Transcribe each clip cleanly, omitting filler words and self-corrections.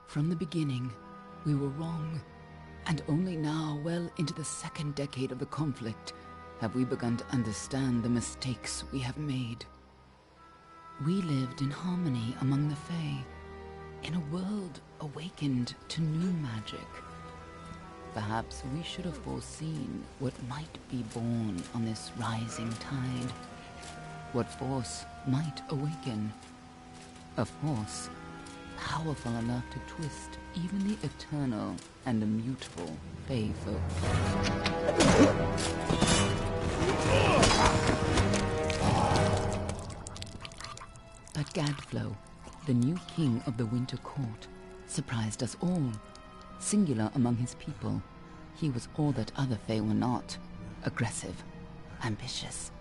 From the beginning, we were wrong. And only now, well into the second decade of the conflict, have we begun to understand the mistakes we have made. We lived in harmony among the Fae, in a world awakened to new magic. Perhaps we should have foreseen what might be born on this rising tide. What force might awaken. A force powerful enough to twist even the eternal and immutable Fae folk. But Gadflow, the new king of the Winter Court, surprised us all. Singular among his people, he was all that other Fae were not. Aggressive, ambitious,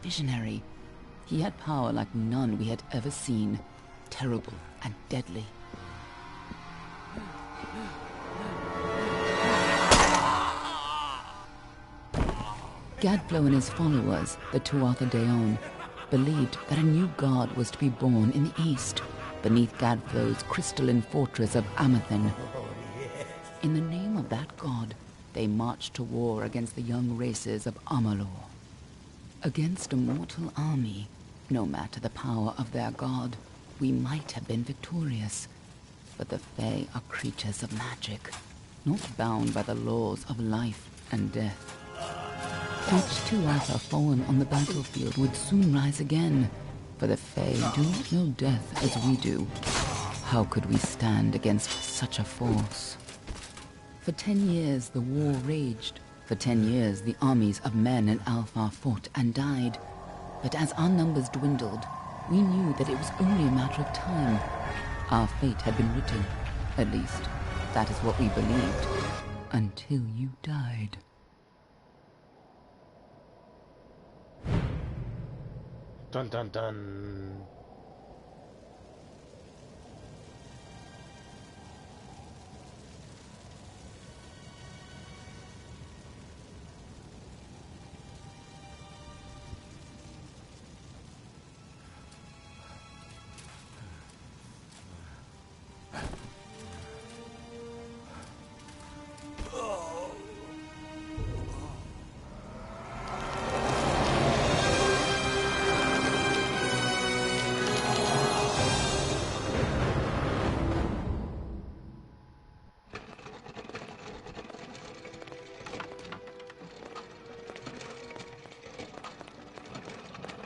visionary. He had power like none we had ever seen, terrible and deadly. Gadflow and his followers, the Tuatha Deon, believed that a new god was to be born in the east, beneath Gadflow's crystalline fortress of Amathen. In the name of that god, they marched to war against the young races of Amalur. Against a mortal army, no matter the power of their god, we might have been victorious. But the Fae are creatures of magic, not bound by the laws of life and death. Each Tuatha fallen on the battlefield would soon rise again, for the Fae do not know death as we do. How could we stand against such a force? For 10 years the war raged. For 10 years the armies of Men and Alfar fought and died. But as our numbers dwindled, we knew that it was only a matter of time. Our fate had been written. At least, that is what we believed. Until you died. Dun dun dun.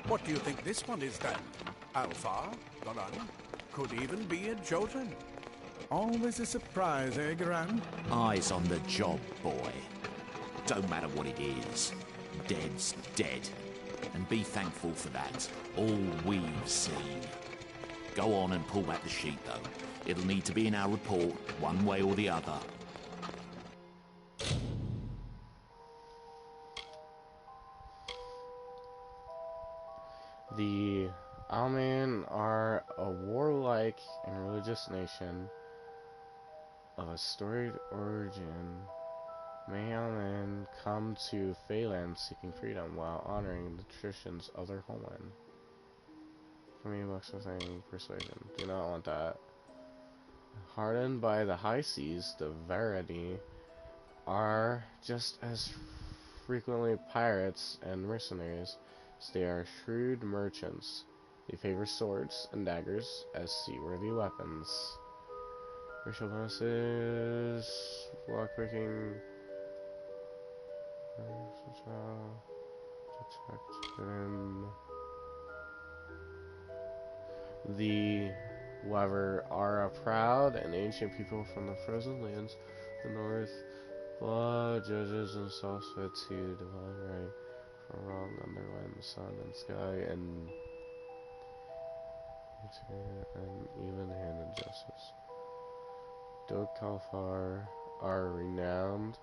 What do you think this one is then? Alfar? Garan? Could even be a Jotun. Always a surprise, eh, Garan? Eyes on the job, boy. Don't matter what it is. Dead's dead. And be thankful for that. All we've seen. Go on and pull back the sheet, though. It'll need to be in our report, one way or the other. The Alman are a warlike and religious nation of a storied origin. May Alman come to Phaeland seeking freedom while honoring the traditions of their homeland. Community box with persuasion. Do not want that. Hardened by the high seas, the Varani are just as frequently pirates and mercenaries. They are shrewd merchants. They favor swords and daggers as seaworthy weapons. Racial bonuses, lockpicking, detect them. The Wever are a proud and ancient people from the frozen lands of the north. Blood judges themselves fit to divine right. For wrong underline the sun and sky and even-handed justice. Dog Kalfar are renowned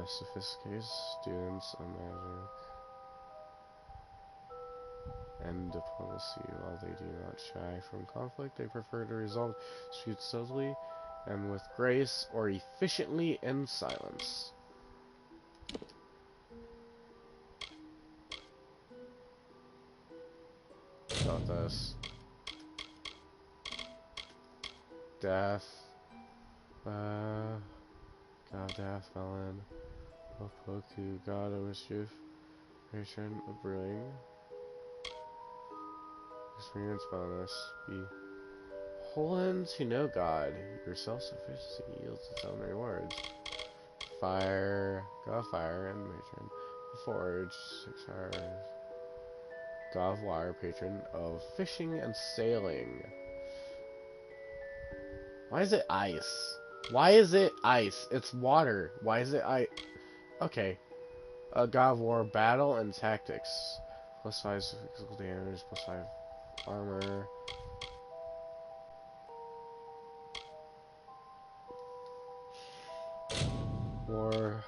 as sophisticated students of magic and diplomacy. While they do not shy from conflict, they prefer to resolve disputes subtly and with grace, or efficiently in silence. Got this. Death. God of Death, Melon, Opoku, God of Mischief, Patron of Brewing. Experience bonus. Be beholden to no God. Your self-sufficiency yields its own rewards. Fire, God of Fire, and Patron. Forge, 6 hours. God of Water, Patron of Fishing and Sailing. Why is it ice? Why is it ice? It's water. Why is it ice? Okay. God of War, Battle and Tactics. Plus 5 physical damage, plus 5 armor. War.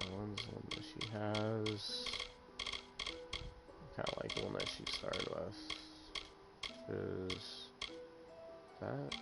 Someone's one that she has. Kind of like the one that she started with. Is that?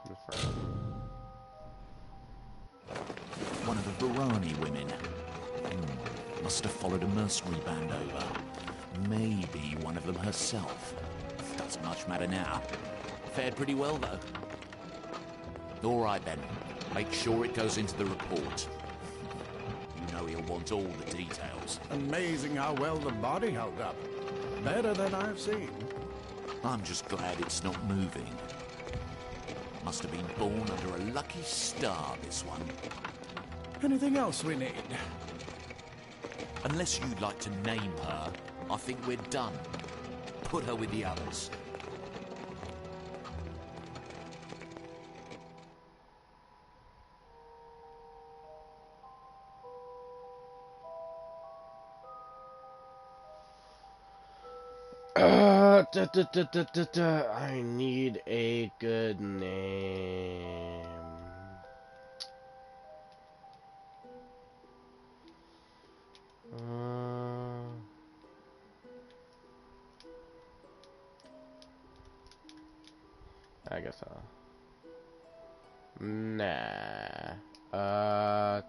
Confirm. One of the Varani women. Must have followed a mercenary band over. Maybe one of them herself. Doesn't much matter now. Fared pretty well, though. All right, then. Make sure it goes into the report. You know he'll want all the details. Amazing how well the body held up. Better than I've seen. I'm just glad it's not moving. Must have been born under a lucky star, this one. Anything else we need? Unless you'd like to name her, I think we're done. Put her with the others. I need a good name. I guess so. Nah. Uh.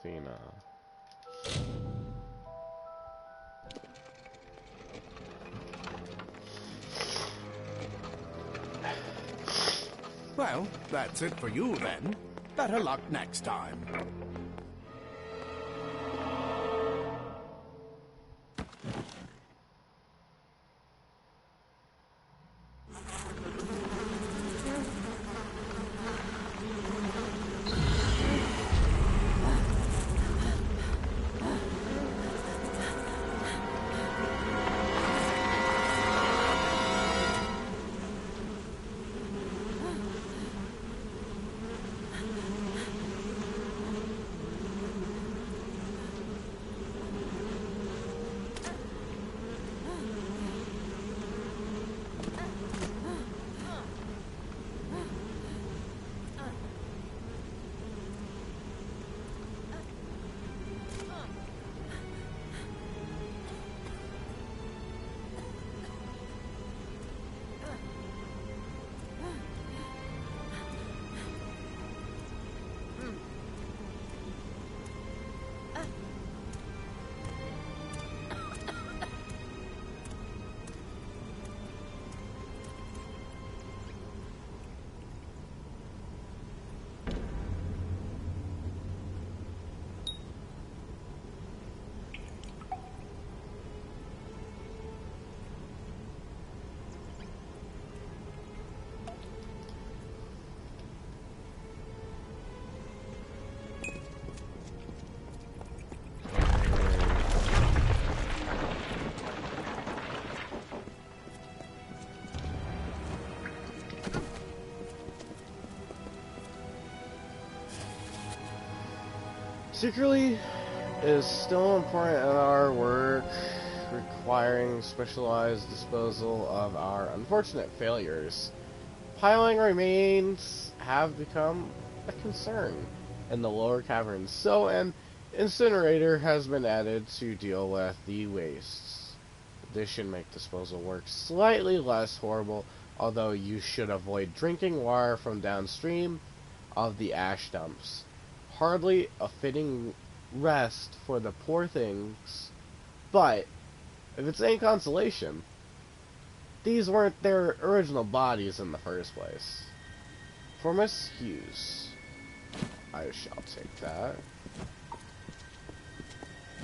Athena. Well, that's it for you then. Better luck next time. Secretly is still important in our work, requiring specialized disposal of our unfortunate failures. Piling remains have become a concern in the lower caverns, so an incinerator has been added to deal with the wastes. This should make disposal work slightly less horrible, although you should avoid drinking water from downstream of the ash dumps. Hardly a fitting rest for the poor things, but if it's any consolation, these weren't their original bodies in the first place. For Miss Hughes, I shall take that.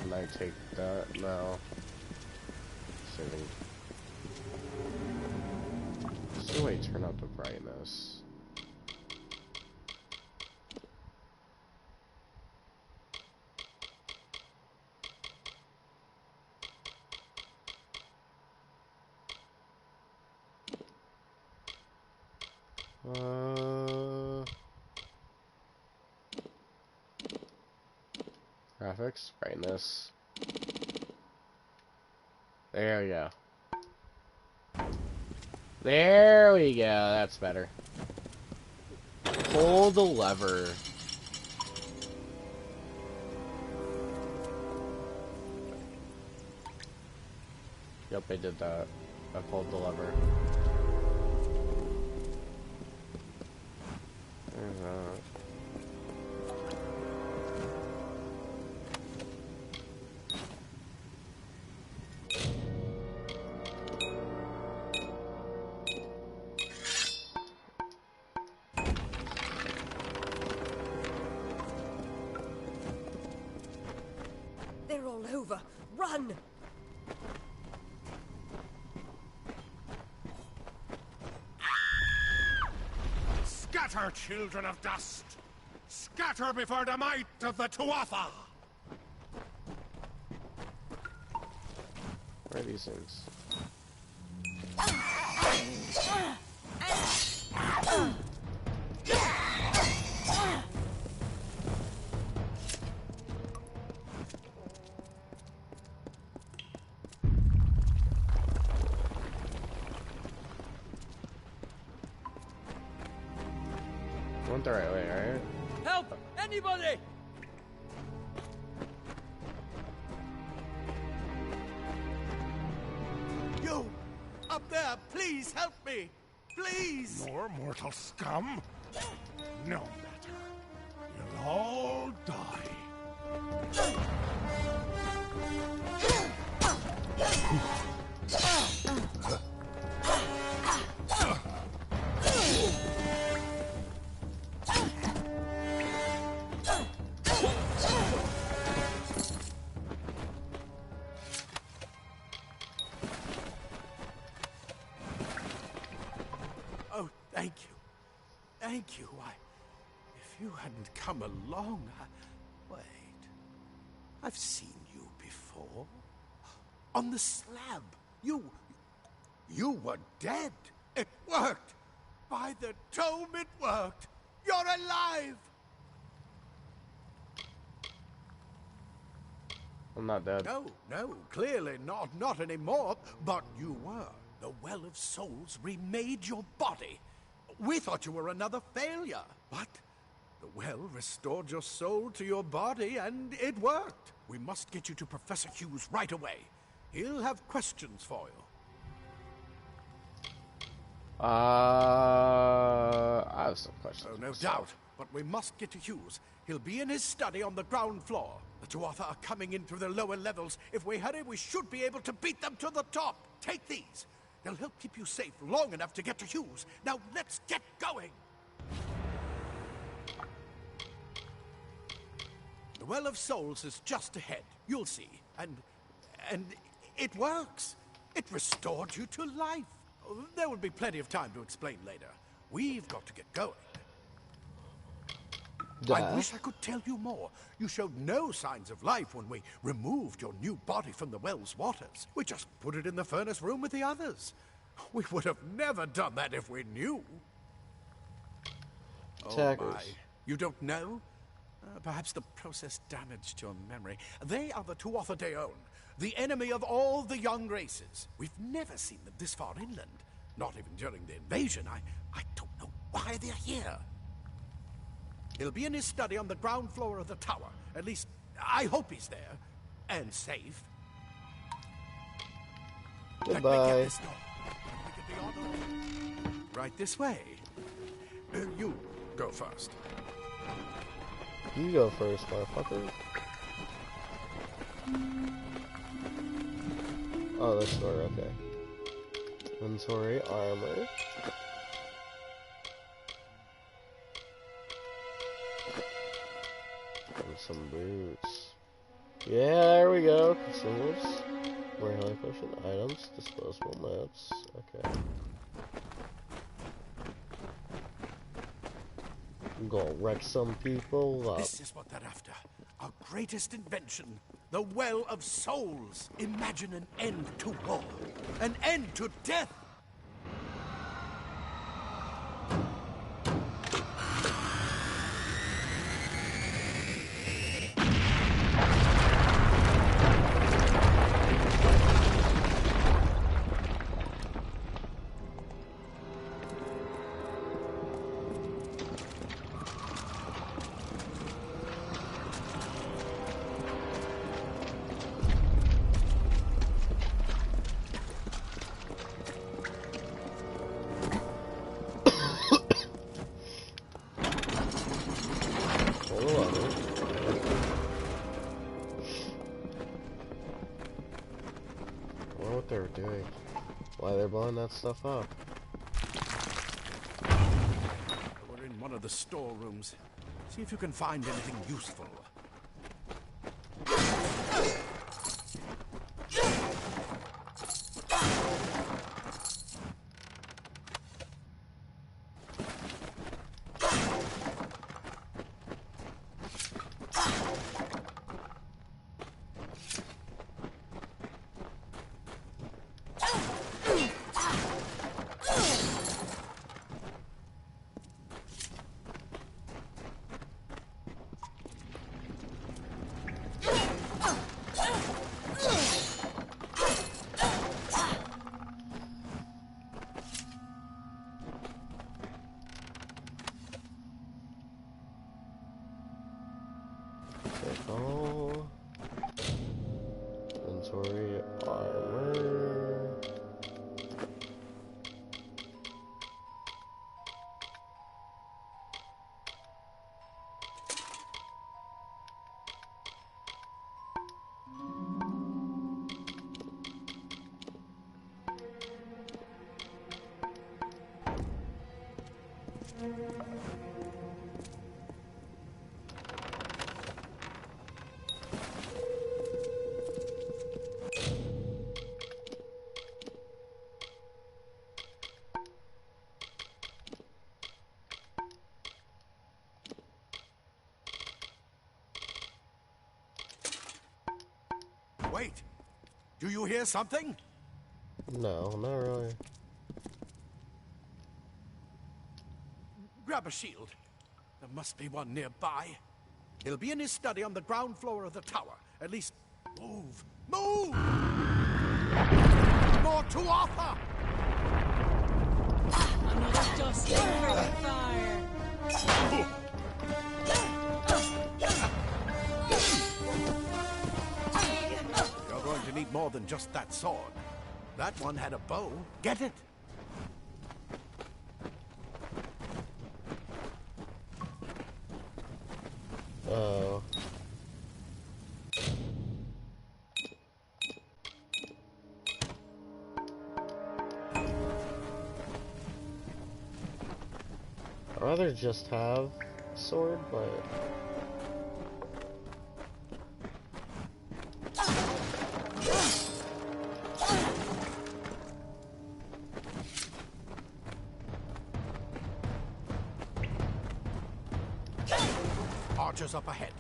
Can I take that? No. Saving. So wait, turn up the brightness. Graphics, brightness. There we go. There we go, that's better. Pull the lever. Yep, I did that. I pulled the lever. There's that. They're all over. Run! Scatter, children of dust! Scatter before the might of the Tuatha! Where are these things? Went the right way, right? Help! Anybody! You! Up there, please help me! Please! More mortal scum? No matter. You'll all die. Oh, thank you. Thank you. If you hadn't come along, Wait. I've seen you before. On the slab. You were dead. It worked. By the tome, it worked. You're alive. I'm not dead. No, clearly not anymore. But you were. The Well of Souls remade your body. We thought you were another failure. But the well restored your soul to your body, and it worked. We must get you to Professor Hughes right away. He'll have questions for you. I have some questions. Oh, no doubt. But we must get to Hughes. He'll be in his study on the ground floor. The Tuatha are coming in through the lower levels. If we hurry, we should be able to beat them to the top. Take these. They'll help keep you safe long enough to get to Hughes. Now, let's get going. The Well of Souls is just ahead. You'll see. And it works. It restored you to life. There will be plenty of time to explain later. We've got to get going. I wish I could tell you more. You showed no signs of life when we removed your new body from the well's waters. We just put it in the furnace room with the others. We would have never done that if we knew. Attackers. Oh my. You don't know? Perhaps the process damaged your memory. They are the Tuatha Deon, the enemy of all the young races. We've never seen them this far inland. Not even during the invasion. I don't know why they're here. He'll be in his study on the ground floor of the tower. At least, I hope he's there. And safe. Goodbye. Let me get this door. We can be on the way. Right this way. You go first. You go first, motherfucker. Oh, this door, okay. Inventory, armor. And some boots. Yeah, there we go. Consumables. More healing potion, items, disposable mats. Okay. I'm gonna wreck some people up. This is what they're after. Our greatest invention. The Well of Souls. Imagine an end to war. An end to death. What they were doing, why they're blowing that stuff up. We're in one of the storerooms. See if you can find anything useful. Wait! Do you hear something? No, not really. Grab a shield. There must be one nearby. He'll be in his study on the ground floor of the tower. At least, move! Move! More Tuatha! Another dusty fire. You're going to need more than just that sword. That one had a bow. Get it? Oh. I'd rather just have a sword, but... Archers up ahead.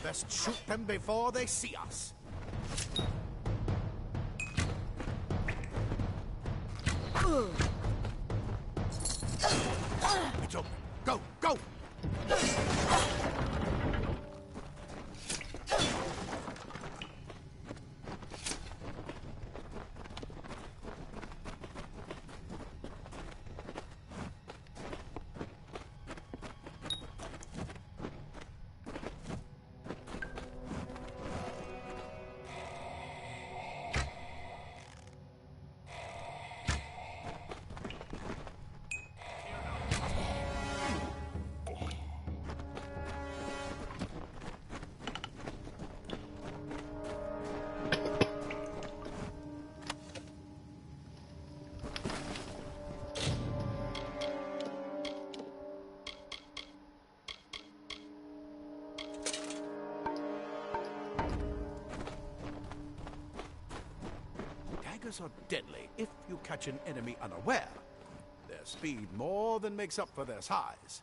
Best shoot them before they see us. It's open. Go, go! Daggers are deadly if you catch an enemy unaware. Their speed more than makes up for their size.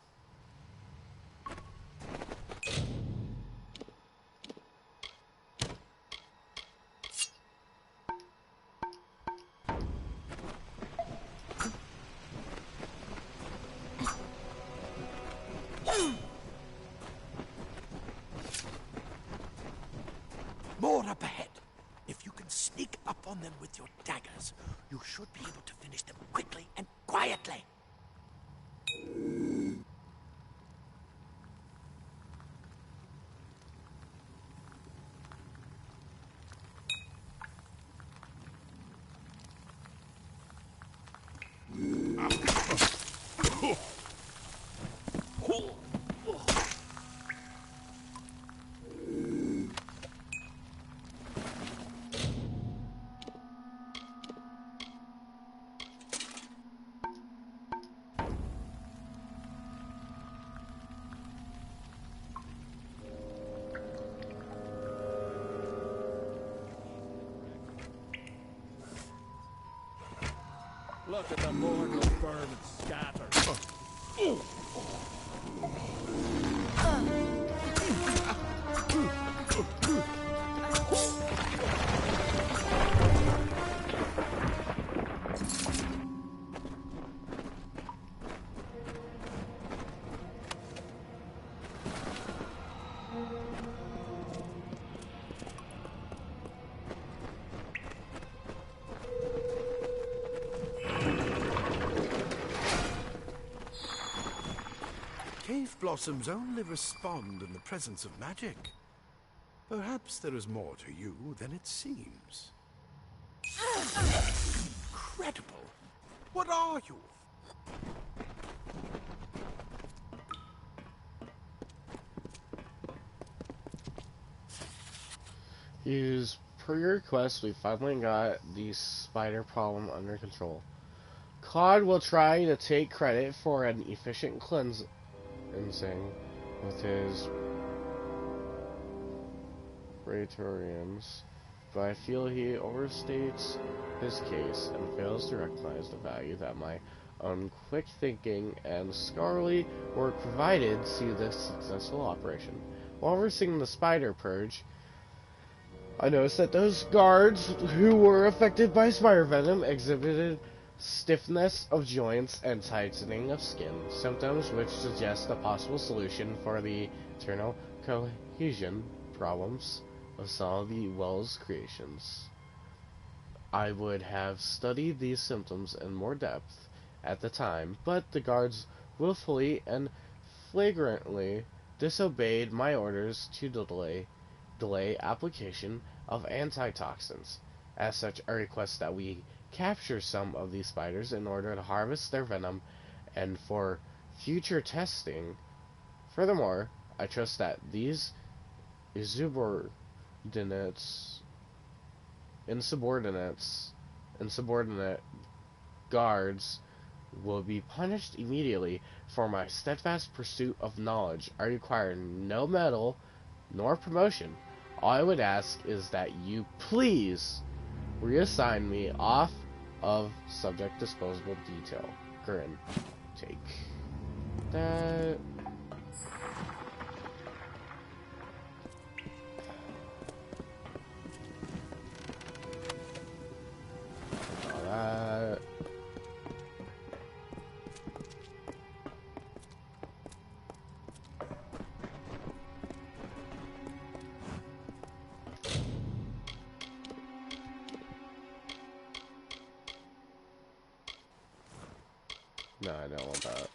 More up ahead. If you can sneak up on them with your daggers, you should be able to finish them quickly and quietly. Look at the mortal burn and scatter. Cave blossoms only respond in the presence of magic. Perhaps there is more to you than it seems. Incredible! What are you? Use per your request, we finally got the spider problem under control. Claude will try to take credit for an efficient cleansing with his Praetorians, but I feel he overstates his case and fails to recognize the value that my own quick thinking and scholarly work provided to this successful operation. While overseeing the spider purge, I noticed that those guards who were affected by spider venom exhibited stiffness of joints and tightening of skin, symptoms which suggest a possible solution for the internal cohesion problems of some of the Wells creations. I would have studied these symptoms in more depth at the time, but the guards willfully and flagrantly disobeyed my orders to delay application of antitoxins. As such, I request that we capture some of these spiders in order to harvest their venom and for future testing. Furthermore, I trust that these insubordinate guards will be punished immediately for my steadfast pursuit of knowledge. I require no medal nor promotion. All I would ask is that you please reassign me off of subject disposable detail. Grin. Take that. All that. No, I don't want that.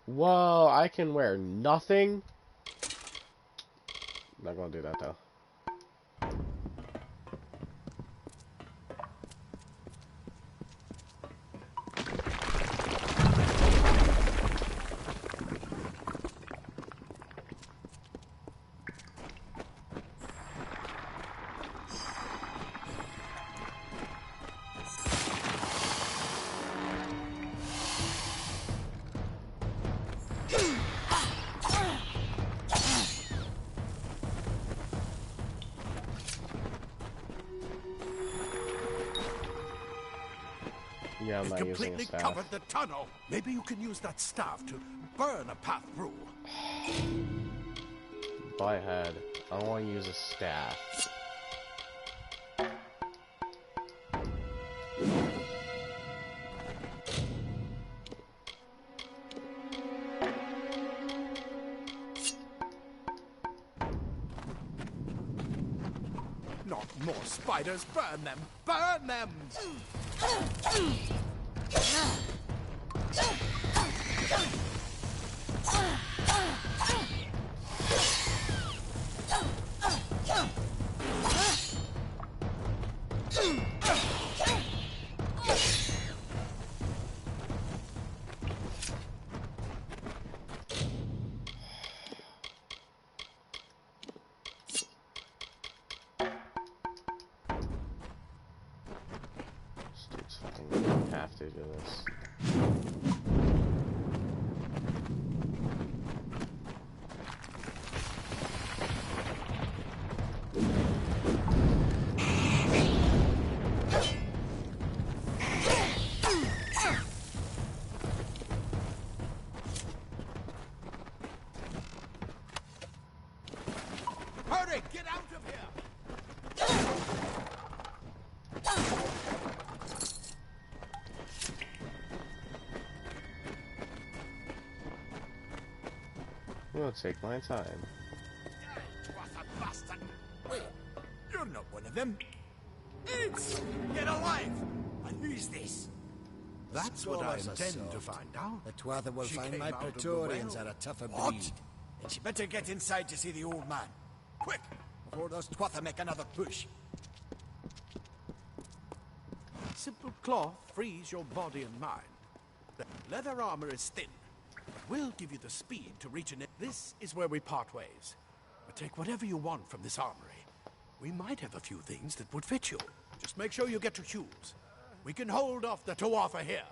Whoa, I can wear nothing? I'm not gonna do that though. Yeah, I'm You've not using a completely staff. covered the tunnel. Maybe you can use that staff to burn a path through. By head. I don't want to use a staff. Not more spiders. Burn them. Burn them. Dude's fucking have to do this. Hurry! Get out of here! I'm gonna take my time. What a bastard! Wait, you're not one of them. It's get alive! And who's this? That's what I intend to find out. The Tuatha will She find came my out of the Praetorians well. are a tougher What? breed. Then she better get inside to see the old man. Quick, before those Tuatha make another push. Simple cloth frees your body and mind. The leather armor is thin, but will give you the speed to reach an... This is where we part ways. But take whatever you want from this armory. We might have a few things that would fit you. Just make sure you get your shoes. We can hold off the Tuatha here.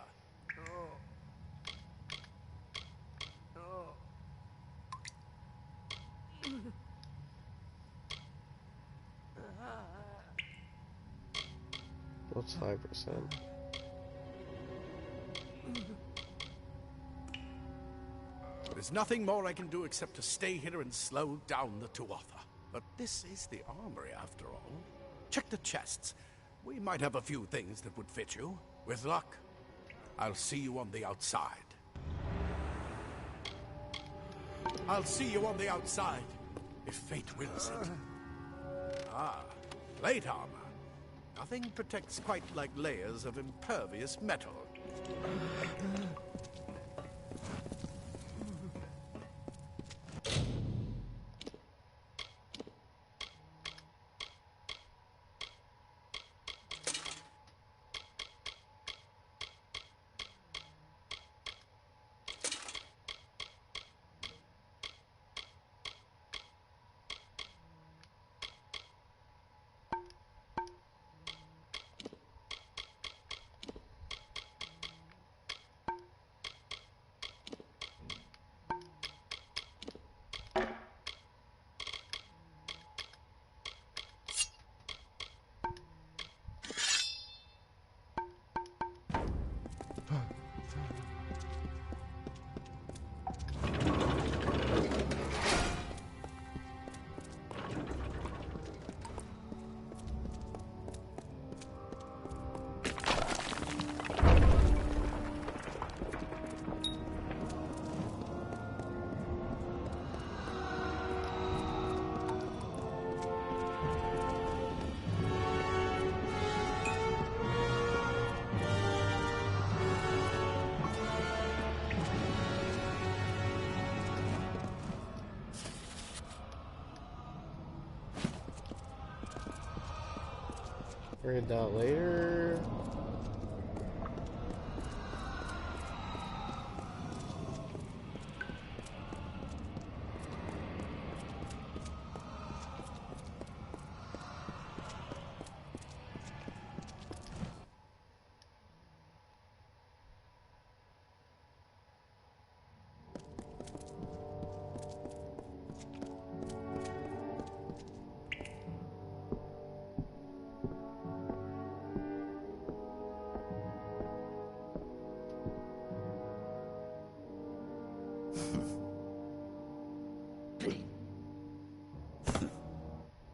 What's 5%? There's nothing more I can do except to stay here and slow down the Tuatha. But this is the armory, after all. Check the chests. We might have a few things that would fit you. With luck, I'll see you on the outside. I'll see you on the outside, if fate wills it. Ah, plate armor. Nothing protects quite like layers of impervious metal. Read that later.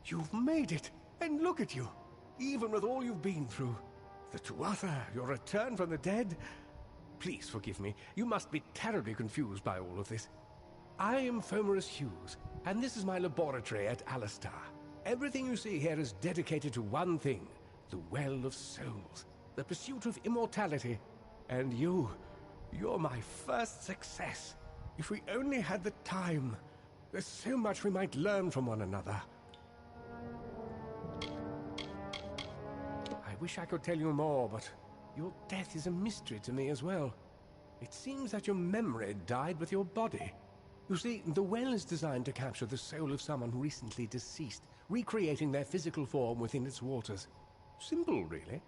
You've made it! And look at you! Even with all you've been through. The Tuatha, your return from the dead. Please forgive me. You must be terribly confused by all of this. I am Fomerus Hughes, and this is my laboratory at Alistar. Everything you see here is dedicated to one thing. The Well of Souls. The pursuit of immortality. And you're my first success. If we only had the time. There's so much we might learn from one another. I wish I could tell you more, but your death is a mystery to me as well. It seems that your memory died with your body. You see, the well is designed to capture the soul of someone recently deceased, recreating their physical form within its waters. Simple, really.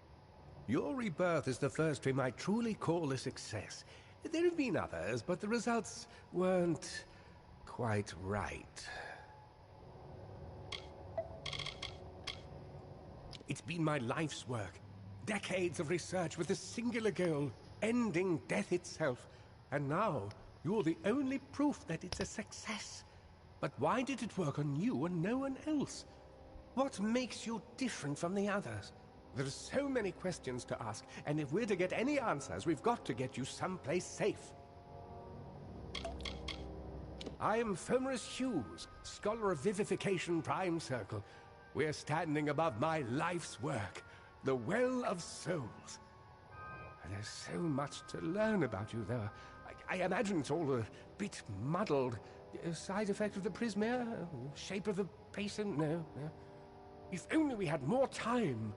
Your rebirth is the first we might truly call a success. There have been others, but the results weren't quite right. It's been my life's work. Decades of research with a singular goal, ending death itself. And now, you're the only proof that it's a success. But why did it work on you and no one else? What makes you different from the others? There are so many questions to ask, and if we're to get any answers, we've got to get you someplace safe. I am Fomerus Hughes, Scholar of Vivification Prime Circle. We're standing above my life's work, the Well of Souls. And there's so much to learn about you, though. I imagine it's all a bit muddled. A side effect of the Prismere? Shape of the basin? No. If only we had more time.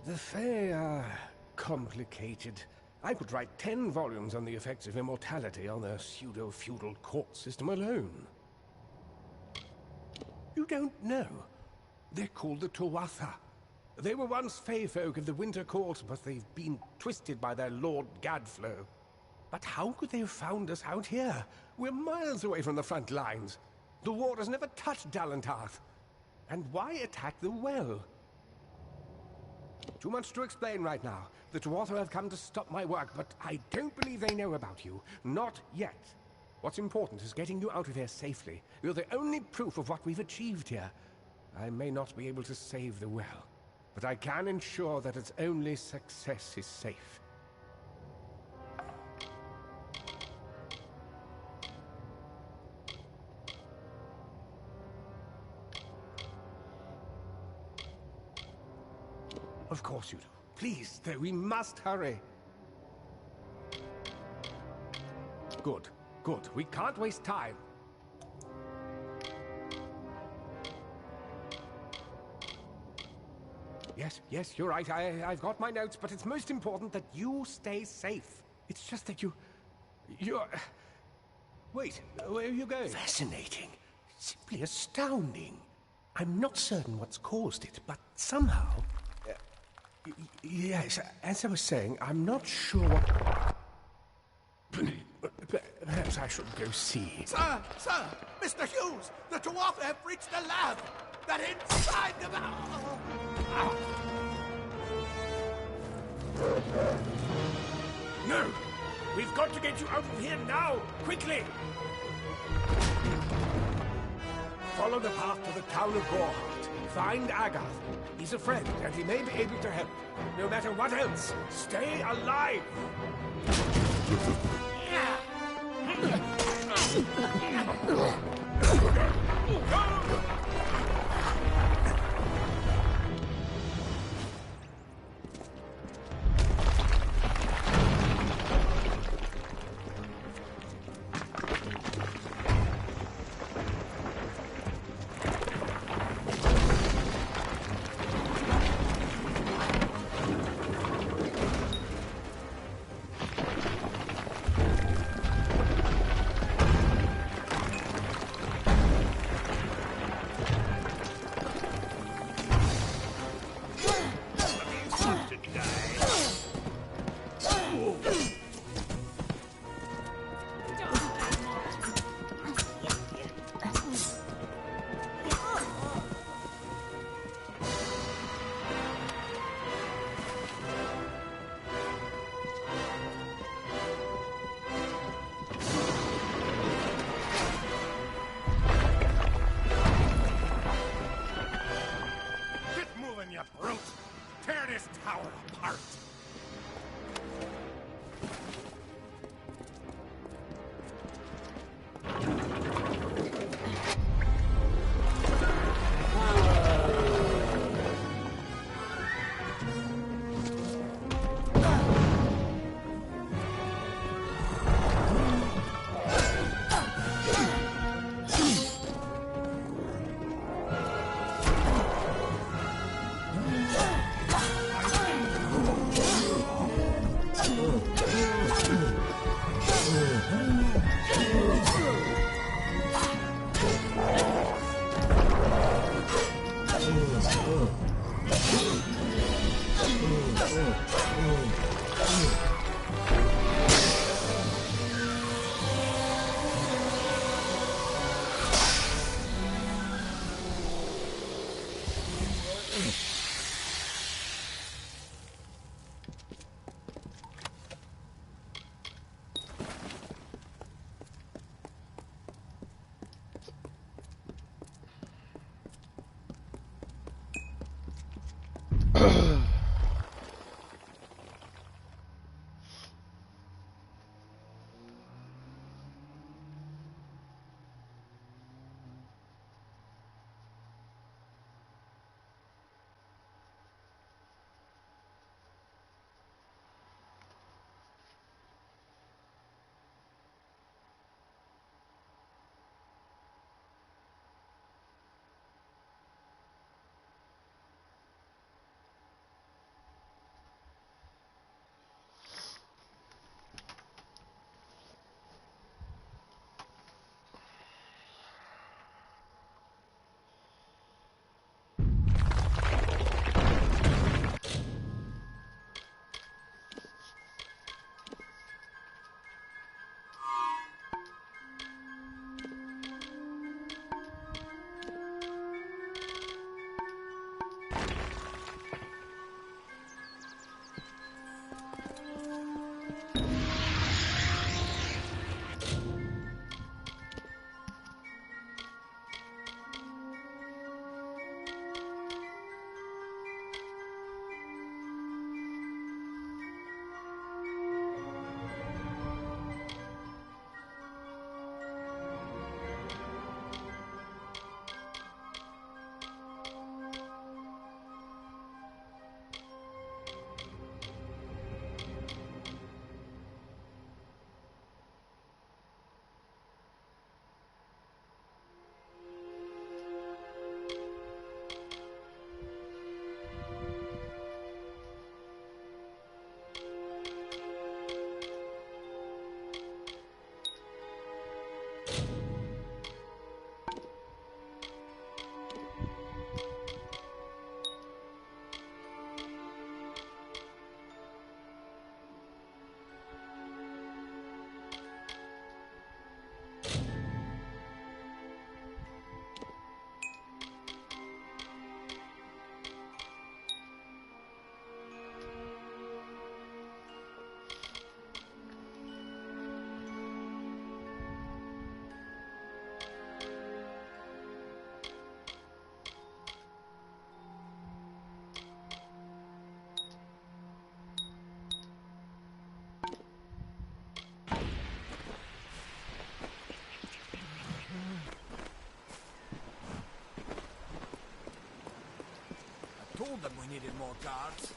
The Fae are complicated. I could write 10 volumes on the effects of immortality on their pseudo-feudal court system alone. You don't know. They're called the Tuatha. They were once Fae folk of the Winter Court, but they've been twisted by their Lord Gadflow. But how could they have found us out here? We're miles away from the front lines. The war has never touched Dalentarth. And why attack the well? Too much to explain right now. The Tuatha have come to stop my work, but I don't believe they know about you. Not yet. What's important is getting you out of here safely. You're the only proof of what we've achieved here. I may not be able to save the well, but I can ensure that its only success is safe. Of course you do. Please, though, we must hurry. Good, good. We can't waste time. Yes, you're right. I've got my notes, but it's most important that you stay safe. It's just that you're... Wait, where are you going? Fascinating. Simply astounding. I'm not certain what's caused it, but somehow... yes, as I was saying, I'm not sure what... Perhaps I should go see. Sir! Mr. Hughes! The Tuatha have reached the lab! They're inside the... No! We've got to get you out of here now! Quickly! Follow the path to the town of Gorhart. Find Agath. He's a friend, and he may be able to help. No matter what else, stay alive! needed more guards.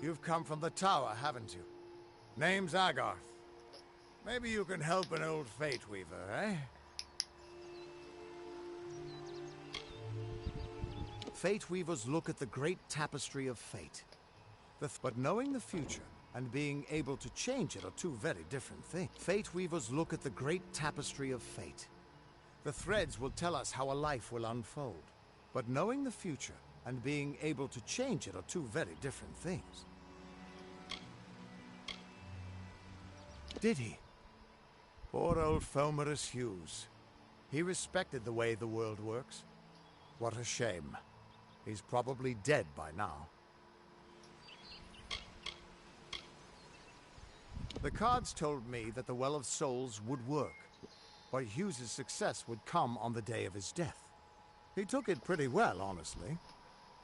You've come from the tower, haven't you? Name's Agarth. Maybe you can help an old Fate Weaver, eh? Fate Weavers look at the great tapestry of fate. But knowing the future and being able to change it are two very different things. Fate Weavers look at the great tapestry of fate. The threads will tell us how a life will unfold. But knowing the future and being able to change it are two very different things. Did he? Poor old Fomerus Hughes. He respected the way the world works. What a shame. He's probably dead by now. The cards told me that the Well of Souls would work, but Hughes's success would come on the day of his death. He took it pretty well, honestly,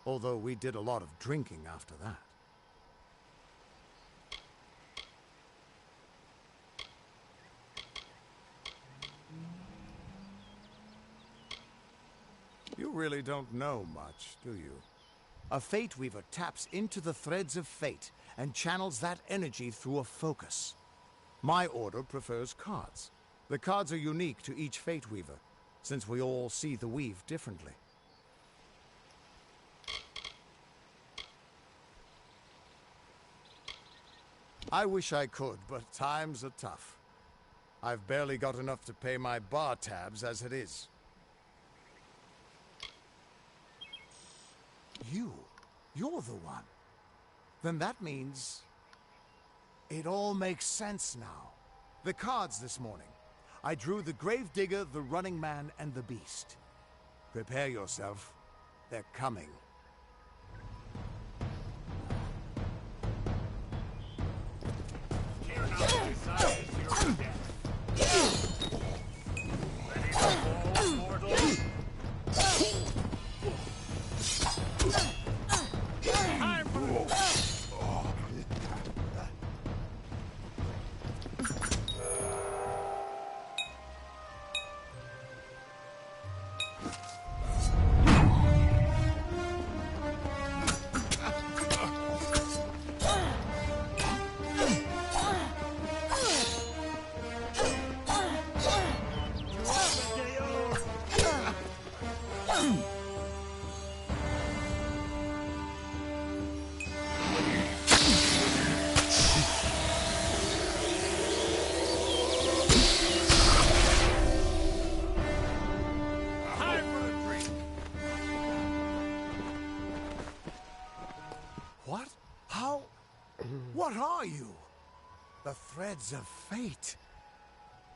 although we did a lot of drinking after that. You really don't know much, do you? A Fate Weaver taps into the threads of fate and channels that energy through a focus. My order prefers cards. The cards are unique to each Fate Weaver, since we all see the weave differently. I wish I could, but times are tough. I've barely got enough to pay my bar tabs as it is. You're the one. Then that means... it all makes sense now. The cards this morning. I drew the Gravedigger, the Running Man, and the Beast. Prepare yourself. They're coming. What are you? The threads of fate.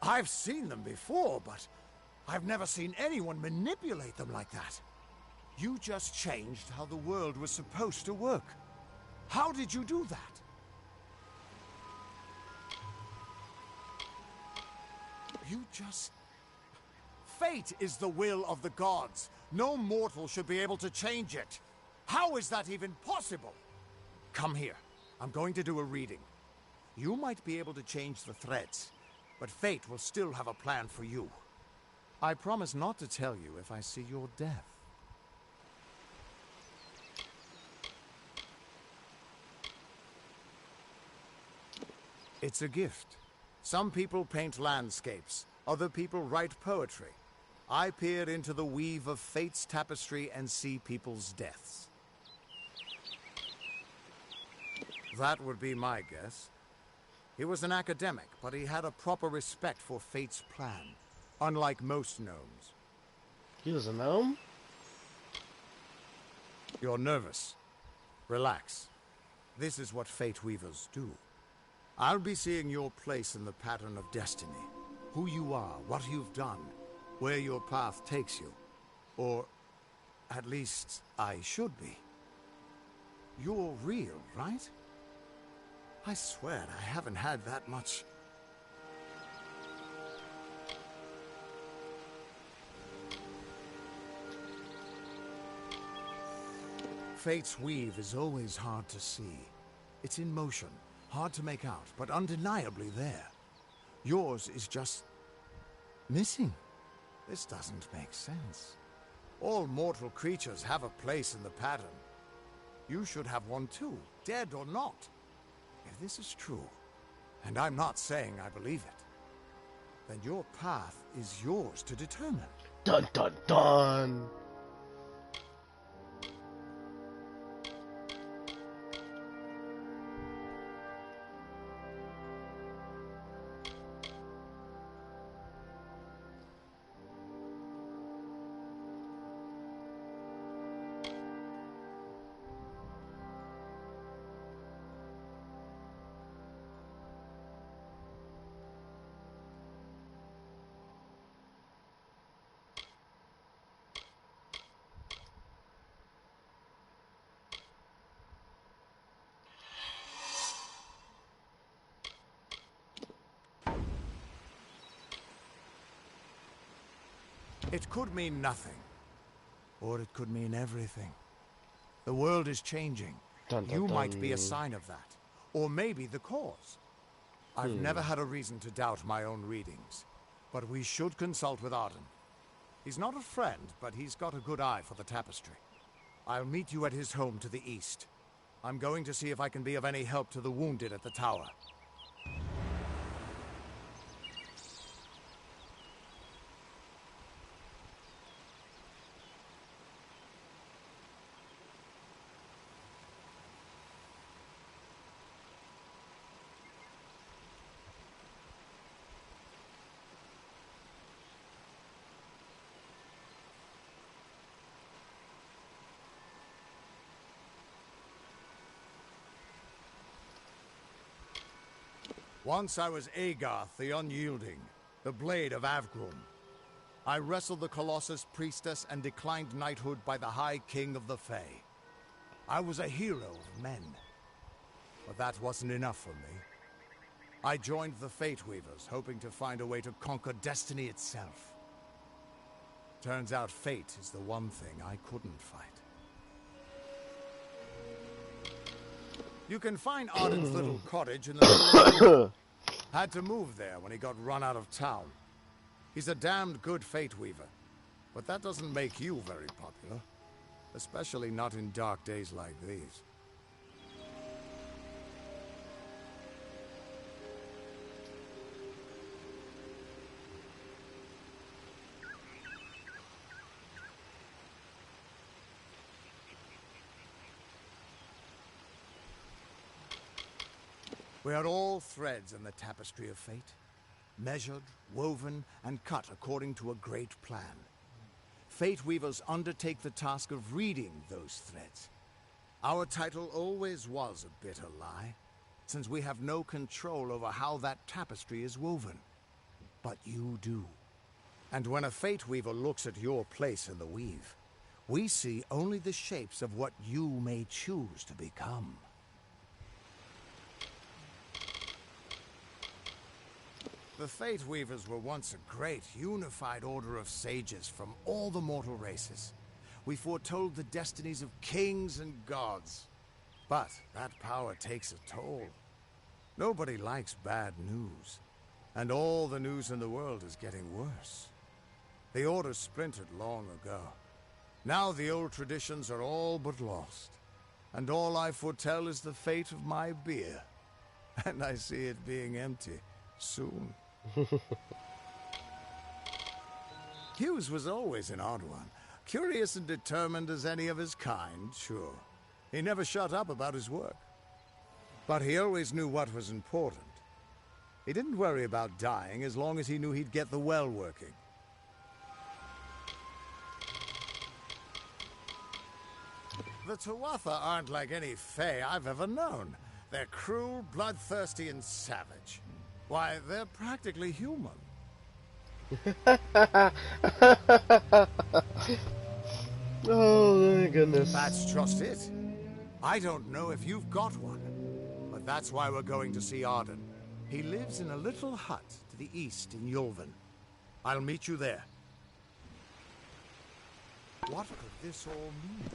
I've seen them before, but I've never seen anyone manipulate them like that. You just changed how the world was supposed to work. How did you do that? You just... Fate is the will of the gods. No mortal should be able to change it. How is that even possible? Come here. I'm going to do a reading. You might be able to change the threads, but fate will still have a plan for you. I promise not to tell you if I see your death. It's a gift. Some people paint landscapes, other people write poetry. I peer into the weave of fate's tapestry and see people's deaths. That would be my guess. He was an academic, but he had a proper respect for fate's plan, unlike most gnomes. He was a gnome? You're nervous. Relax. This is what Fate Weavers do. I'll be seeing your place in the pattern of destiny. Who you are, what you've done, where your path takes you. Or, at least, I should be. You're real, right? I swear I haven't had that much. Fate's weave is always hard to see. It's in motion, hard to make out, but undeniably there. Yours is just missing. This doesn't make sense. All mortal creatures have a place in the pattern. You should have one too, dead or not. If this is true, and I'm not saying I believe it, then your path is yours to determine. Dun dun dun! It could mean nothing, or it could mean everything. The world is changing. Dun, dun, You dun. might be a sign of that, or maybe the cause. I've never had a reason to doubt my own readings, but we should consult with Arden. He's not a friend, but he's got a good eye for the tapestry. I'll meet you at his home to the east. I'm going to see if I can be of any help to the wounded at the tower. Once I was Agarth the Unyielding, the Blade of Avgrum. I wrestled the Colossus Priestess and declined knighthood by the High King of the Fae. I was a hero of men. But that wasn't enough for me. I joined the Fate Weavers, hoping to find a way to conquer destiny itself. Turns out fate is the one thing I couldn't fight. You can find Arden's little cottage in the middle of Had to move there when he got run out of town. He's a damned good Fate Weaver, but that doesn't make you very popular. Especially not in dark days like these. We are all threads in the tapestry of fate, measured, woven, and cut according to a great plan. Fate Weavers undertake the task of reading those threads. Our title always was a bitter lie, since we have no control over how that tapestry is woven. But you do. And when a Fate Weaver looks at your place in the weave, we see only the shapes of what you may choose to become. The Fate Weavers were once a great, unified order of sages from all the mortal races. We foretold the destinies of kings and gods. But that power takes a toll. Nobody likes bad news. And all the news in the world is getting worse. The Order splintered long ago. Now the old traditions are all but lost. And all I foretell is the fate of my beer. And I see it being empty soon. Hughes was always an odd one. Curious and determined as any of his kind, sure. He never shut up about his work. But he always knew what was important. He didn't worry about dying as long as he knew he'd get the well working. The Tuatha aren't like any Fae I've ever known. They're cruel, bloodthirsty, and savage. Why, they're practically human. Oh my goodness. That's just it. I don't know if you've got one, but that's why we're going to see Arden. He lives in a little hut to the east in Yulven. I'll meet you there. What could this all mean?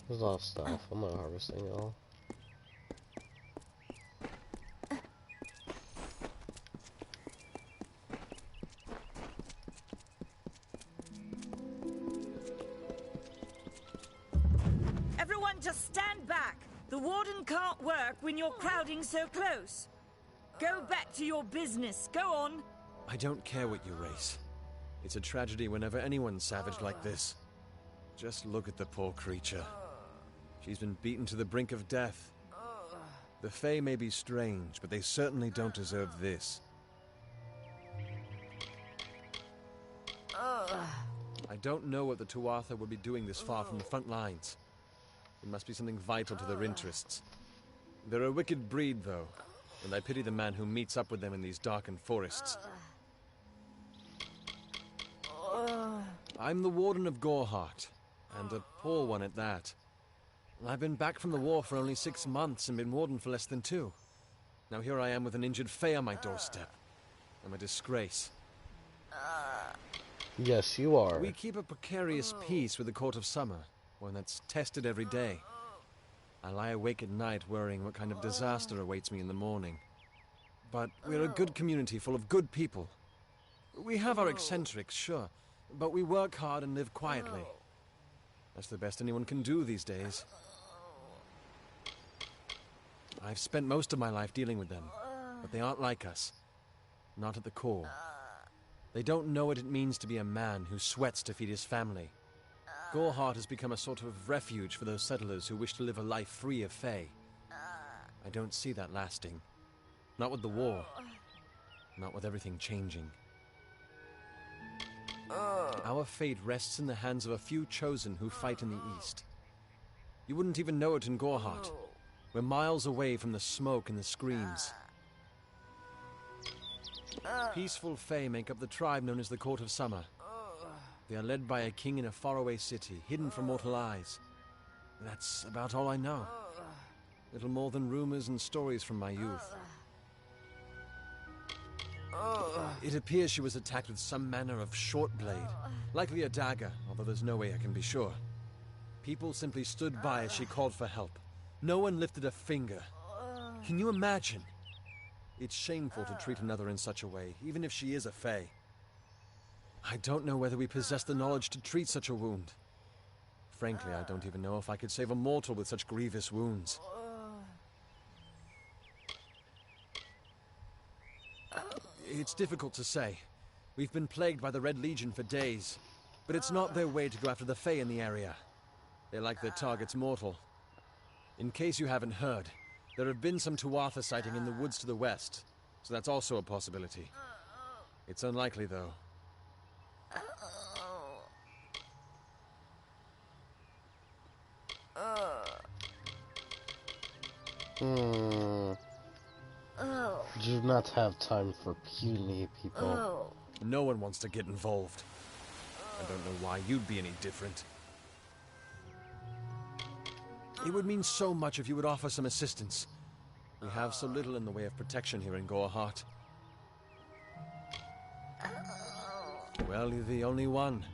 There's a lot of stuff. I'm not harvesting it all. Everyone just stand back. The warden can't work when you're crowding so close. Go back to your business. Go on. I don't care what you race. It's a tragedy whenever anyone's savage like this. Just look at the poor creature. She's been beaten to the brink of death. The Fae may be strange, but they certainly don't deserve this. I don't know what the Tuatha would be doing this far from the front lines. It must be something vital to their interests. They're a wicked breed, though, and I pity the man who meets up with them in these darkened forests. I'm the Warden of Gorhart, and a poor one at that. I've been back from the war for only 6 months and been warden for less than 2. Now here I am with an injured Fae on my doorstep. I'm a disgrace. Yes, you are. We keep a precarious peace with the Court of Summer, one that's tested every day. I lie awake at night worrying what kind of disaster awaits me in the morning. But we're a good community full of good people. We have our eccentrics, sure, but we work hard and live quietly. That's the best anyone can do these days. I've spent most of my life dealing with them, but they aren't like us. Not at the core. They don't know what it means to be a man who sweats to feed his family. Gorhart has become a sort of refuge for those settlers who wish to live a life free of Fae. I don't see that lasting. Not with the war. Not with everything changing. Our fate rests in the hands of a few chosen who fight in the east. You wouldn't even know it in Gorhart. We're miles away from the smoke and the screams. Peaceful Fae make up the tribe known as the Court of Summer. They are led by a king in a faraway city, hidden from mortal eyes. That's about all I know. Little more than rumors and stories from my youth. It appears she was attacked with some manner of short blade, likely a dagger, although there's no way I can be sure. People simply stood by as she called for help. No one lifted a finger. Can you imagine? It's shameful to treat another in such a way, even if she is a Fae. I don't know whether we possess the knowledge to treat such a wound. Frankly, I don't even know if I could save a mortal with such grievous wounds. It's difficult to say. We've been plagued by the Red Legion for days, but it's not their way to go after the Fae in the area. They like their targets mortal. In case you haven't heard, there have been some Tuatha sighting in the woods to the west, so that's also a possibility. It's unlikely, though. Do not have time for puny people. No one wants to get involved. I don't know why you'd be any different. It would mean so much if you would offer some assistance. We have so little in the way of protection here in Gorhart. Well, you're the only one.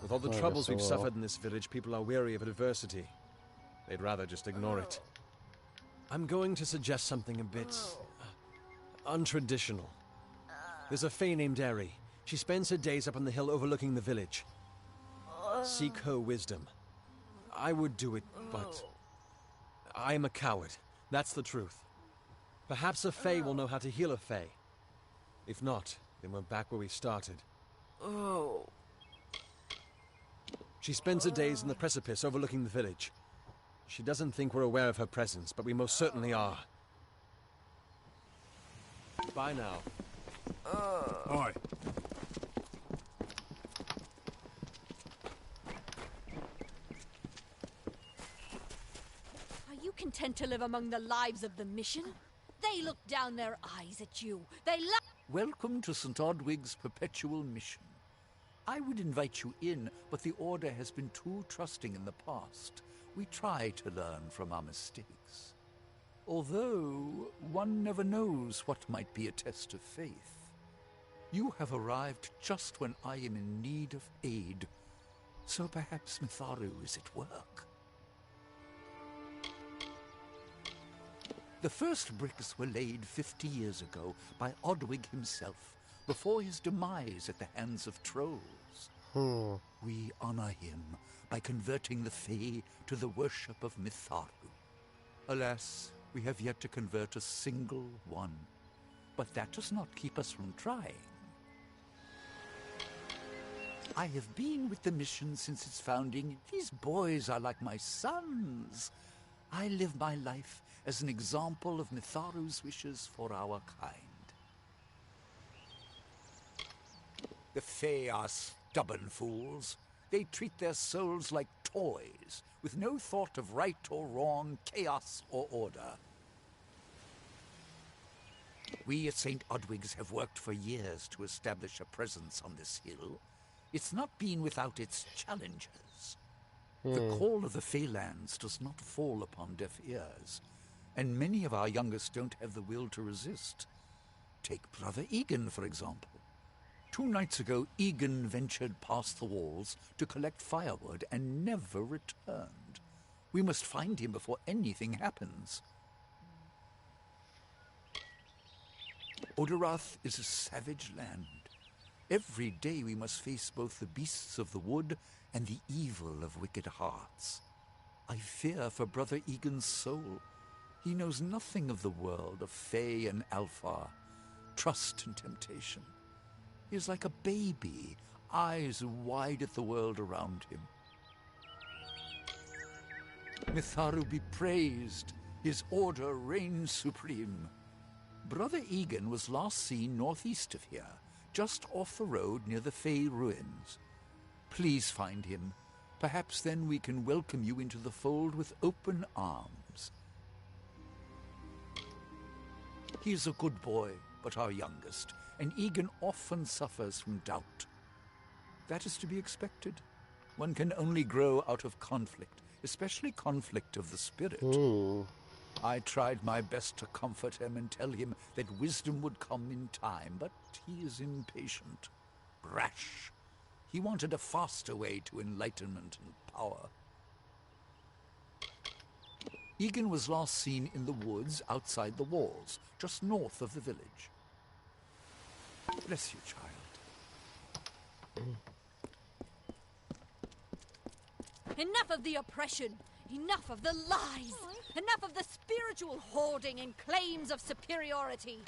With all the troubles we've suffered in this village, people are weary of adversity. They'd rather just ignore it. I'm going to suggest something a bit untraditional. There's a fae named Eri. She spends her days up on the hill overlooking the village. Seek her wisdom. I would do it, but I am a coward. That's the truth. Perhaps a fae will know how to heal a fae. If not, then we're back where we started. She spends her days in the precipice overlooking the village. She doesn't think we're aware of her presence, but we most certainly are. Bye now. Oi. Are you content to live among the lives of the mission? They look down their eyes at you. They Welcome to St. Odwig's perpetual mission. I would invite you in, but the Order has been too trusting in the past. We try to learn from our mistakes. Although, one never knows what might be a test of faith. You have arrived just when I am in need of aid, so perhaps Mitharu is at work. The first bricks were laid 50 years ago by Odwig himself, before his demise at the hands of trolls. We honor him by converting the Fae to the worship of Mitharu. Alas, we have yet to convert a single one, but that does not keep us from trying. I have been with the mission since its founding. These boys are like my sons. I live my life as an example of Mitharu's wishes for our kind. The Fae are stubborn fools. They treat their souls like toys, with no thought of right or wrong, chaos or order. We at St. Odwig's have worked for years to establish a presence on this hill. It's not been without its challenges. The call of the Faelands does not fall upon deaf ears, and many of our youngest don't have the will to resist. Take Brother Egan, for example. 2 nights ago, Egan ventured past the walls to collect firewood and never returned. We must find him before anything happens. Odarath is a savage land. Every day we must face both the beasts of the wood and the evil of wicked hearts. I fear for Brother Egan's soul. He knows nothing of the world of Fae and Alfar, trust and temptation. He is like a baby, eyes wide at the world around him. Mitharu be praised. His order reigns supreme. Brother Egan was last seen northeast of here, just off the road near the Fae ruins. Please find him. Perhaps then we can welcome you into the fold with open arms. He is a good boy, but our youngest, and Egan often suffers from doubt. That is to be expected. One can only grow out of conflict, especially conflict of the spirit. I tried my best to comfort him and tell him that wisdom would come in time, but he is impatient, brash. He wanted a faster way to enlightenment and power. Egan was last seen in the woods outside the walls, just north of the village. Bless you, child. Enough of the oppression! Enough of the lies! Enough of the spiritual hoarding and claims of superiority!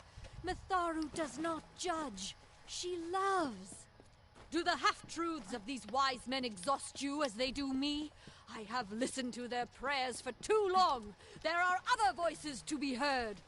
Mitharu does not judge. She loves. Do the half-truths of these wise men exhaust you as they do me? I have listened to their prayers for too long. There are other voices to be heard.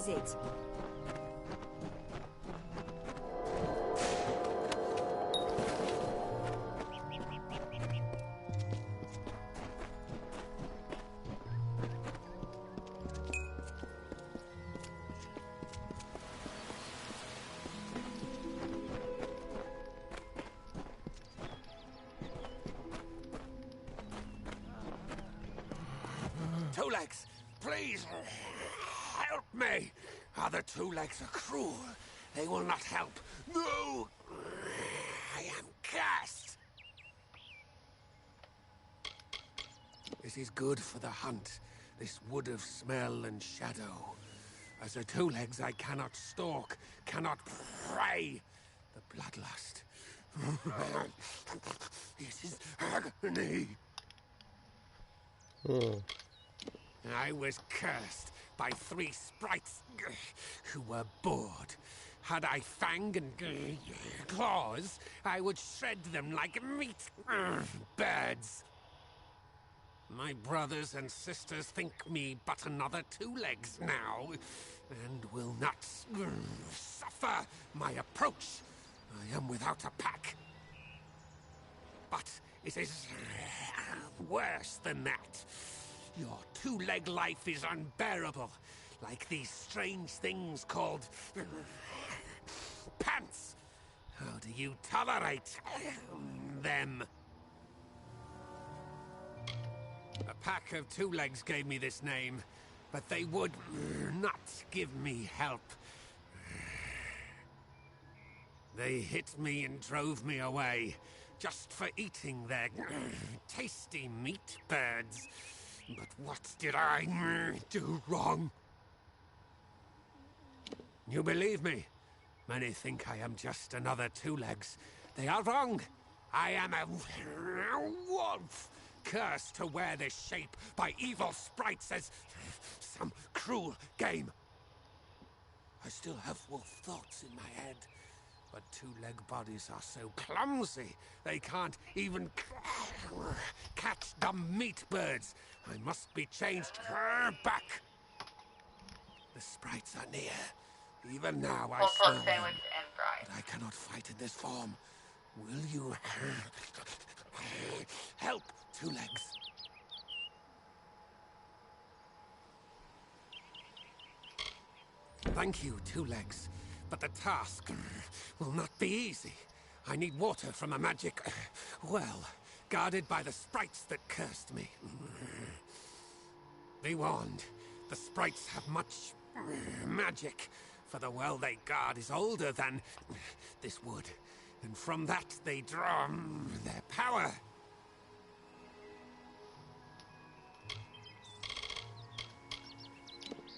is it? Two Legs, please help me. Other Two Legs are cruel. They will not help. No! I am cursed. This is good for the hunt, this wood of smell and shadow. As a Two Legs, I cannot stalk, cannot prey. The bloodlust. This is agony. I was cursed by 3 sprites who were bored. Had I fang and claws, I would shred them like meat. Birds. My brothers and sisters think me but another Two Legs now, and will not suffer my approach. I am without a pack. But it is worse than that. Your two-leg life is unbearable, like these strange things called pants. How do you tolerate them? A pack of Two Legs gave me this name, but they would not give me help. They hit me and drove me away, just for eating their tasty meat birds. But what did I do wrong? You believe me? Many think I am just another Two Legs. They are wrong. I am a wolf, cursed to wear this shape by evil sprites as some cruel game. I still have wolf thoughts in my head, but two-leg bodies are so clumsy, they can't even catch dumb meat birds. I must be changed back. The sprites are near. Even now I smell them, but I cannot fight in this form. Will you help, Two Legs? Thank you, Two Legs, but the task will not be easy. I need water from a magic well, guarded by the sprites that cursed me. Be warned, the sprites have much magic, for the well they guard is older than this wood, and from that they draw their power.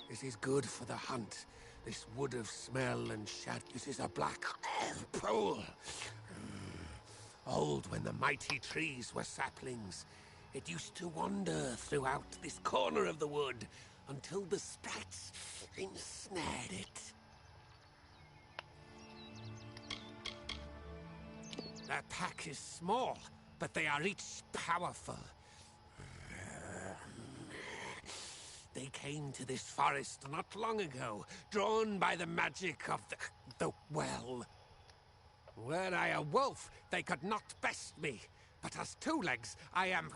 This is good for the hunt. This wood of smell and shadow. This is a black pool. Old when the mighty trees were saplings. It used to wander throughout this corner of the wood until the sprites ensnared it. Their pack is small, but they are each powerful. They came to this forest not long ago, drawn by the magic of the well. Were I a wolf, they could not best me. But as Two Legs, I am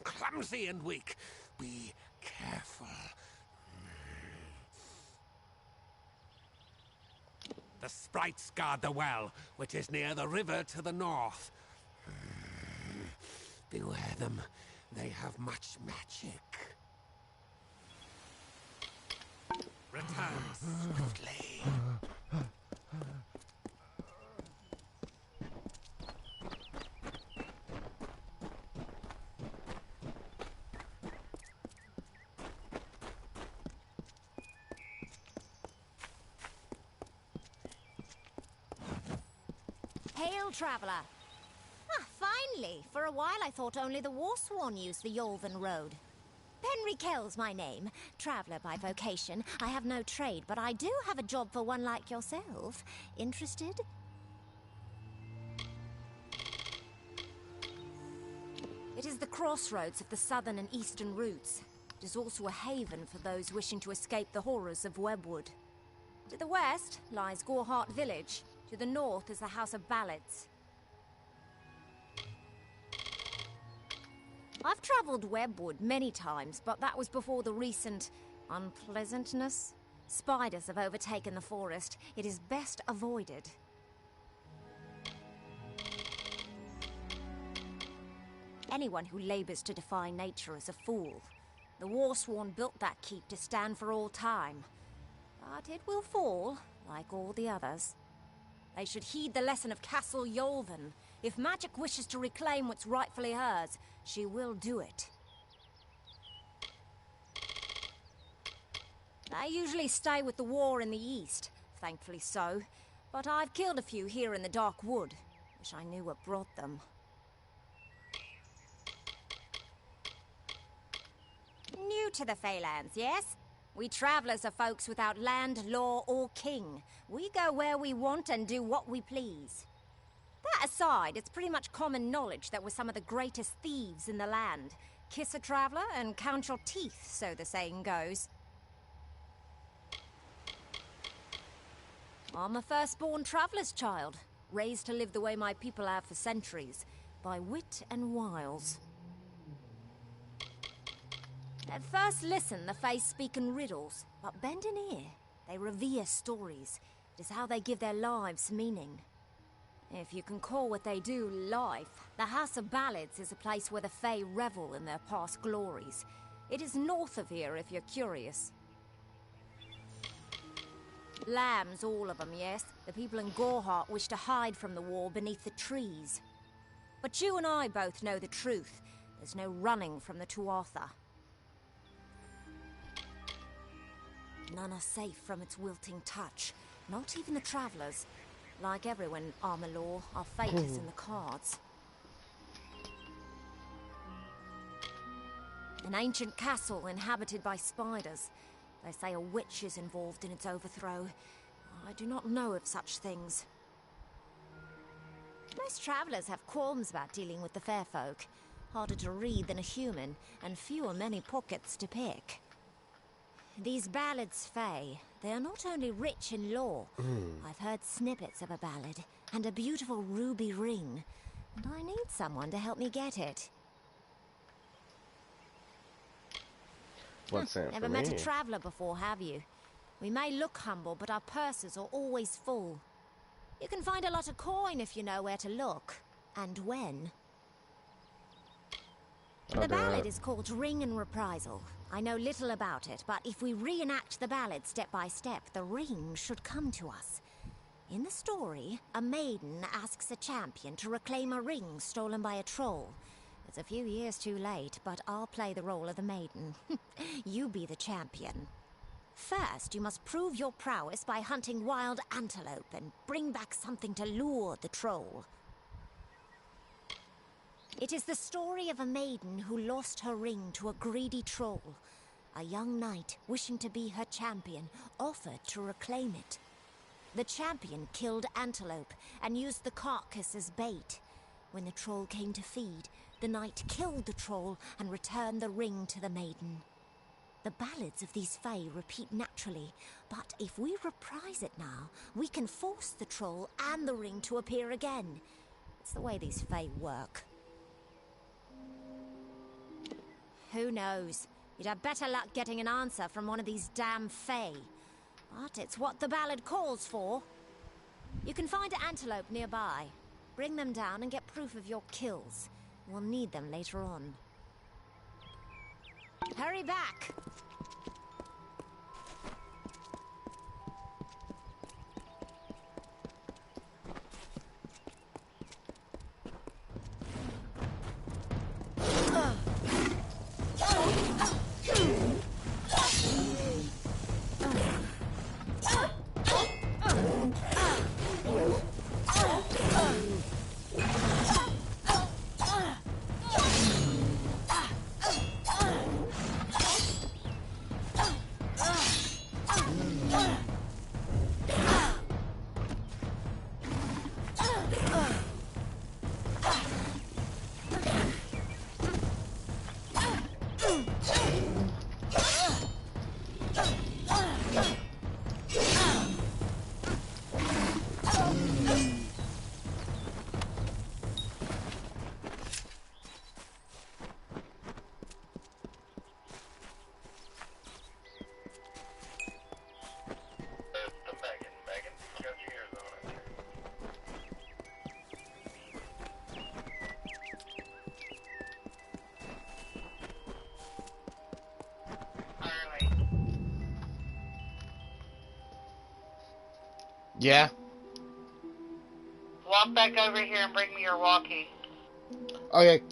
clumsy and weak. Be careful. The sprites guard the well, which is near the river to the north. Beware them. They have much magic. Return swiftly. Hail, traveller. Ah, finally. For a while I thought only the Warsworn used the Yolven Road. Penry Kell's my name. Traveller by vocation. I have no trade, but I do have a job for one like yourself. Interested? It is the crossroads of the southern and eastern routes. It is also a haven for those wishing to escape the horrors of Webwood. To the west lies Gorhart Village. To the north is the House of Ballads. I've travelled Webwood many times, but that was before the recent unpleasantness. Spiders have overtaken the forest. It is best avoided. Anyone who labours to defy nature is a fool. The Warsworn built that keep to stand for all time. But it will fall, like all the others. They should heed the lesson of Castle Yolven. If magic wishes to reclaim what's rightfully hers, she will do it. They usually stay with the war in the east, thankfully so. But I've killed a few here in the Dark Wood. Wish I knew what brought them. New to the Feylands, yes? We travellers are folks without land, law, or king. We go where we want and do what we please. That aside, it's pretty much common knowledge that we're some of the greatest thieves in the land. Kiss a traveller and count your teeth, so the saying goes. I'm a firstborn traveller's child, raised to live the way my people have for centuries, by wit and wiles. At first listen, the Fae speak in riddles, but bend an ear. They revere stories. It is how they give their lives meaning. If you can call what they do life, the House of Ballads is a place where the Fae revel in their past glories. It is north of here if you're curious. Lambs, all of them, yes. The people in Gorhart wish to hide from the war beneath the trees. But you and I both know the truth. There's no running from the Tuatha. None are safe from its wilting touch. Not even the travellers. Like everyone in Armor, our fate is in the cards. An ancient castle inhabited by spiders. They say a witch is involved in its overthrow. I do not know of such things. Most travellers have qualms about dealing with the fair folk. Harder to read than a human, and fewer many pockets to pick. These ballads, Fae, they are not only rich in lore. I've heard snippets of a ballad, and a beautiful ruby ring, and I need someone to help me get it. What's that Never for met me? a traveller before, have you? We may look humble, but our purses are always full. You can find a lot of coin if you know where to look, and when. The ballad is called Ring and Reprisal. I know little about it, but if we reenact the ballad step by step, the ring should come to us. In the story, a maiden asks a champion to reclaim a ring stolen by a troll. It's a few years too late, but I'll play the role of the maiden. You be the champion. First, you must prove your prowess by hunting wild antelope and bring back something to lure the troll. It is the story of a maiden who lost her ring to a greedy troll. A young knight, wishing to be her champion, offered to reclaim it. The champion killed antelope and used the carcass as bait. When the troll came to feed, the knight killed the troll and returned the ring to the maiden. The ballads of these Fae repeat naturally, but if we reprise it now, we can force the troll and the ring to appear again. It's the way these Fae work. Who knows? You'd have better luck getting an answer from one of these damn Fae. But it's what the ballad calls for. You can find antelope nearby. Bring them down and get proof of your kills. We'll need them later on. Hurry back! Yeah? Walk back over here and bring me your walkie. Okay.